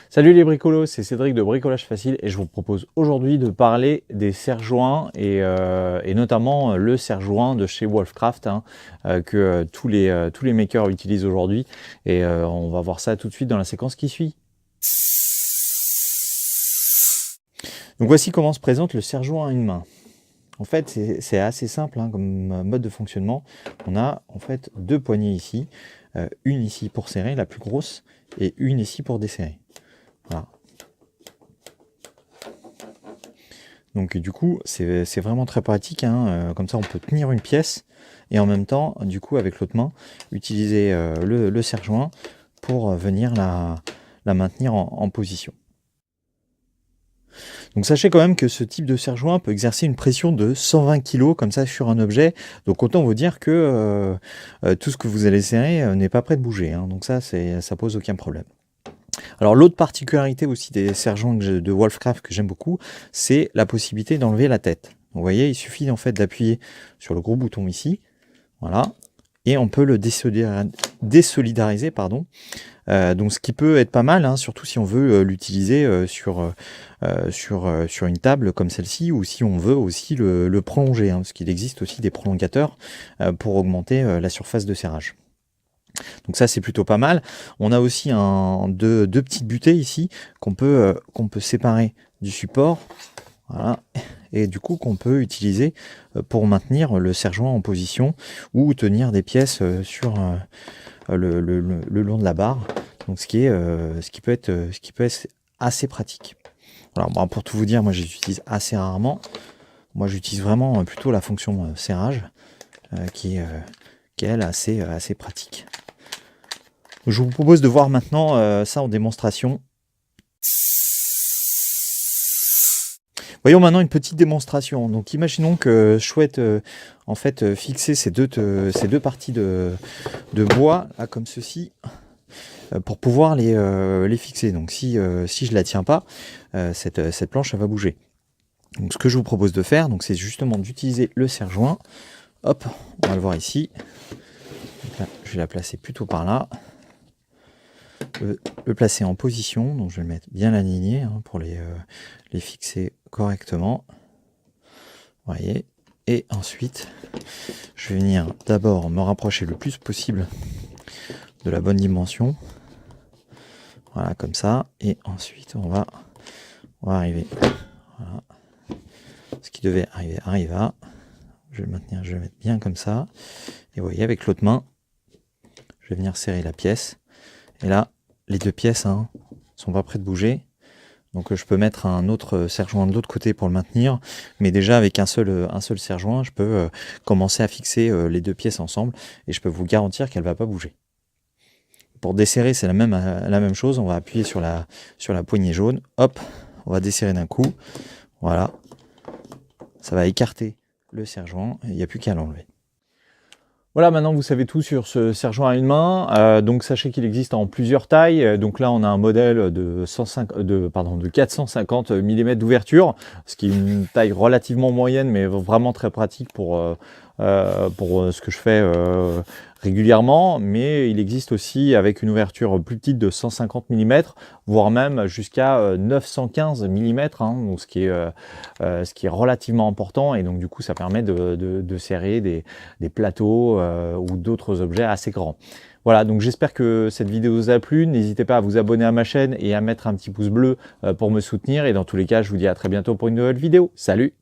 Salut les bricolos, c'est Cédric de Bricolage Facile et je vous propose aujourd'hui de parler des serre-joints et notamment le serre-joint de chez Wolfcraft que tous les makers utilisent aujourd'hui et on va voir ça tout de suite dans la séquence qui suit. Donc voici comment se présente le serre-joint à une main. En fait c'est assez simple comme mode de fonctionnement. On a en fait deux poignées ici, une ici pour serrer, la plus grosse, et une ici pour desserrer. Voilà. Donc du coup c'est vraiment très pratique, comme ça on peut tenir une pièce et en même temps du coup avec l'autre main utiliser le serre-joint pour venir la maintenir en position. Donc sachez quand même que ce type de serre-joint peut exercer une pression de 120 kg comme ça sur un objet, donc autant vous dire que tout ce que vous allez serrer n'est pas prêt de bouger, donc ça pose aucun problème. Alors l'autre particularité aussi des serre-joints de Wolfcraft que j'aime beaucoup, c'est la possibilité d'enlever la tête. Vous voyez, il suffit en fait d'appuyer sur le gros bouton ici, voilà, et on peut le désolidariser, pardon. Donc ce qui peut être pas mal, surtout si on veut l'utiliser sur une table comme celle-ci, ou si on veut aussi le prolonger, parce qu'il existe aussi des prolongateurs pour augmenter la surface de serrage. Donc ça c'est plutôt pas mal. On a aussi deux petites butées ici qu'on peut séparer du support, voilà, et du coup qu'on peut utiliser pour maintenir le serre-joint en position ou tenir des pièces sur le long de la barre. Donc ce qui peut être assez pratique. Alors bon, pour tout vous dire, moi j'utilise assez rarement. Moi j'utilise vraiment plutôt la fonction serrage qui est elle assez pratique. Je vous propose de voir maintenant ça en démonstration. Voyons maintenant une petite démonstration. Donc imaginons que je souhaite en fait fixer ces deux parties de bois là, comme ceci, pour pouvoir les fixer. Donc si je la tiens pas, cette planche elle va bouger. Donc ce que je vous propose de faire, c'est justement d'utiliser le serre-joint. Hop, on va le voir ici. Donc là, je vais la placer plutôt par là. Le placer en position, donc je vais le mettre bien aligné pour les fixer correctement. Vous voyez, et ensuite je vais venir d'abord me rapprocher le plus possible de la bonne dimension, voilà, comme ça, et ensuite on va arriver, voilà, ce qui devait arriver arriva. Je vais le maintenir, je vais le mettre bien comme ça, et vous voyez, avec l'autre main je vais venir serrer la pièce, et là les deux pièces sont pas prêtes de bouger. Donc je peux mettre un autre serre-joint de l'autre côté pour le maintenir, mais déjà avec un seul serre-joint, je peux commencer à fixer les deux pièces ensemble et je peux vous garantir qu'elle ne va pas bouger. Pour desserrer, c'est la même chose, on va appuyer sur la poignée jaune, hop, on va desserrer d'un coup, voilà, ça va écarter le serre-joint et il n'y a plus qu'à l'enlever. Voilà, maintenant vous savez tout sur ce serre-joint à une main. Donc sachez qu'il existe en plusieurs tailles. Donc là on a un modèle de 450 mm d'ouverture, ce qui est une taille relativement moyenne mais vraiment très pratique pour ce que je fais régulièrement. Mais il existe aussi avec une ouverture plus petite de 150 mm, voire même jusqu'à 915 mm, donc ce qui est relativement important, et donc du coup ça permet de serrer des plateaux ou d'autres objets assez grands. Voilà, donc j'espère que cette vidéo vous a plu. N'hésitez pas à vous abonner à ma chaîne et à mettre un petit pouce bleu pour me soutenir. Et dans tous les cas, je vous dis à très bientôt pour une nouvelle vidéo. Salut!